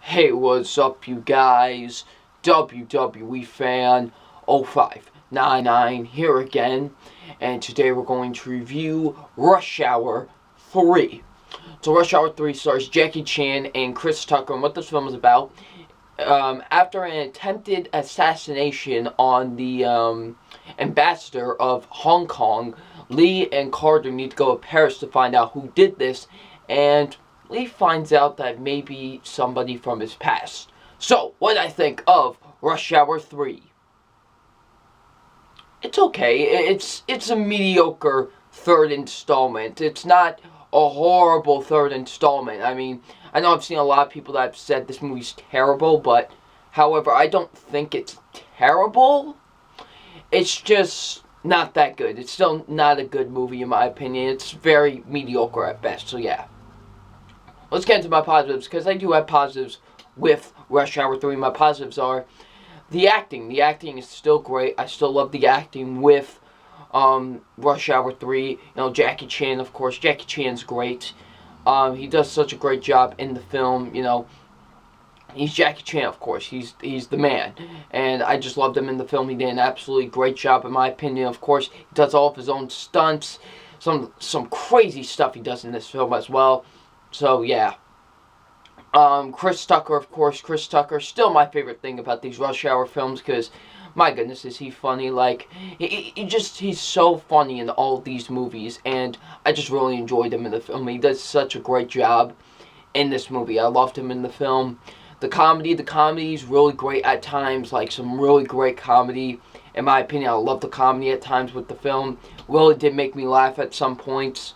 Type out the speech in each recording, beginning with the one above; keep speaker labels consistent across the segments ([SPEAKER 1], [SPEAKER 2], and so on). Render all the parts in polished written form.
[SPEAKER 1] Hey, what's up, you guys? WWE Fan 0599 here again, and today we're going to review Rush Hour 3. So, Rush Hour 3 stars Jackie Chan and Chris Tucker, and what this film is about. After an attempted assassination on the ambassador of Hong Kong, Lee and Carter need to go to Paris to find out who did this, and Lee finds out that maybe somebody from his past. So, what did I think of Rush Hour 3? It's okay. It's a mediocre third installment. It's not a horrible third installment. I mean, I know I've seen a lot of people that have said this movie's terrible, but however, I don't think it's terrible. It's just not that good. It's still not a good movie in my opinion. It's very mediocre at best. So yeah. Let's get into my positives, because I do have positives with Rush Hour 3. My positives are the acting. The acting is still great. I still love the acting with Rush Hour 3. You know, Jackie Chan, of course. Jackie Chan's great. He does such a great job in the film. You know, he's Jackie Chan, of course. He's the man. And I just loved him in the film. He did an absolutely great job, in my opinion. Of course, he does all of his own stunts. Some crazy stuff he does in this film as well. So, yeah. Chris Tucker, of course. Chris Tucker, still my favorite thing about these Rush Hour films, because, my goodness, is he funny. Like, he's so funny in all of these movies, and I just really enjoyed him in the film. He does such a great job in this movie. I loved him in the film. The comedy is really great at times, like some really great comedy. In my opinion, I love the comedy at times with the film. Really did make me laugh at some points.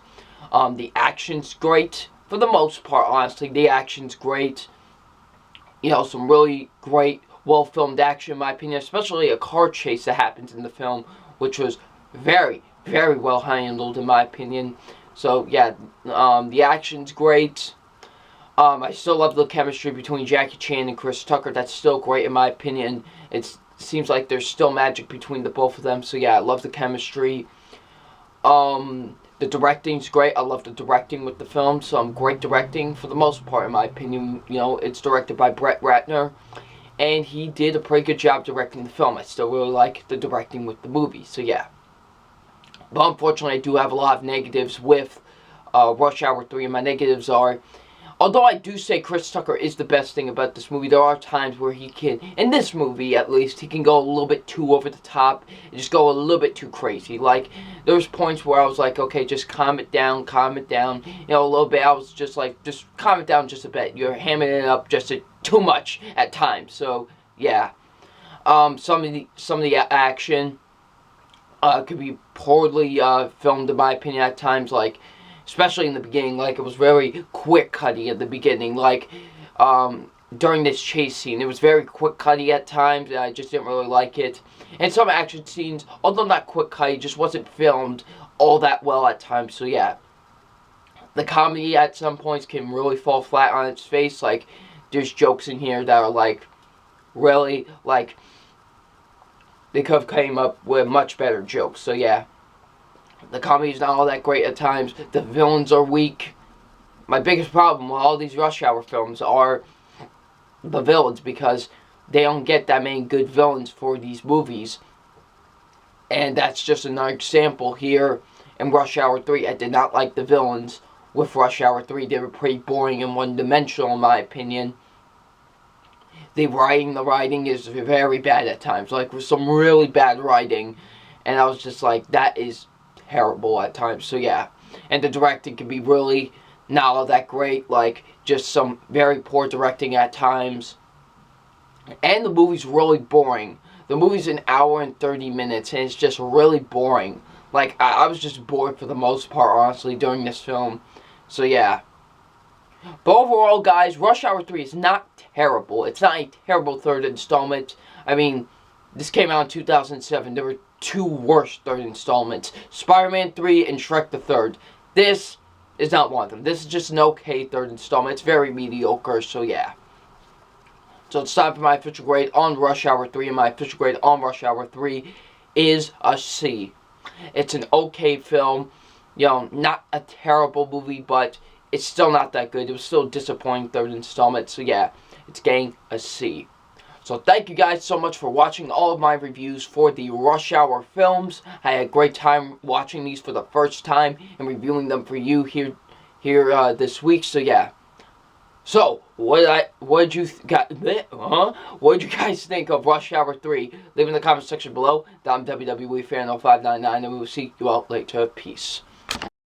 [SPEAKER 1] The action's great. For the most part, honestly, the action's great. You know, some really great, well-filmed action, in my opinion. Especially a car chase that happens in the film, which was very, very well handled, in my opinion. So, yeah, the action's great. I still love the chemistry between Jackie Chan and Chris Tucker. That's still great, in my opinion. It seems like there's still magic between the both of them. So, yeah, I love the chemistry. The directing's great. I love the directing with the film. Some great directing for the most part, in my opinion. You know, it's directed by Brett Ratner, and he did a pretty good job directing the film. I still really like the directing with the movie. So yeah. But unfortunately, I do have a lot of negatives with Rush Hour 3, and my negatives are, although I do say Chris Tucker is the best thing about this movie, there are times where he can, in this movie at least, he can go a little bit too over the top, and just go a little bit too crazy. Like, there was points where I was like, okay, just calm it down, you know, a little bit. I was just like, just calm it down just a bit. You're hamming it up just too much at times. So, yeah. Some of the action could be poorly filmed, in my opinion, at times, like, especially in the beginning. Like, it was very quick cutty at the beginning. Like, during this chase scene, it was very quick cutty at times, and I just didn't really like it. And some action scenes, although not quick cutty, just wasn't filmed all that well at times. So yeah, the comedy at some points can really fall flat on its face. Like, there's jokes in here that are like, really, like, they could have came up with much better jokes. So yeah, the comedy's not all that great at times. The villains are weak. My biggest problem with all these Rush Hour films are the villains, because they don't get that many good villains for these movies. And that's just another example here in Rush Hour 3. I did not like the villains with Rush Hour 3. They were pretty boring and one-dimensional, in my opinion. The writing is very bad at times. Like, with some really bad writing. And I was just like, that is terrible at times. So yeah. And the directing can be really not all that great. Like, just some very poor directing at times. And the movie's really boring. The movie's an hour and 30 minutes, and it's just really boring. Like, I was just bored for the most part, honestly, during this film. So, yeah. But overall, guys, Rush Hour 3 is not terrible. It's not a terrible third installment. I mean, this came out in 2007. There were two worse third installments. Spider-Man 3 and Shrek the Third. This is not one of them. This is just an okay third installment. It's very mediocre, so yeah. So it's time for my official grade on Rush Hour 3, and my official grade on Rush Hour 3 is a C. It's an okay film. You know, not a terrible movie, but it's still not that good. It was still a disappointing third installment, so yeah. it's getting a C. So thank you guys so much for watching all of my reviews for the Rush Hour films. I had a great time watching these for the first time and reviewing them for you here this week. So yeah. So what did you guys think of Rush Hour 3? Leave in the comment section below. I'm WWE Fan 0599 and we will see you all later. Peace.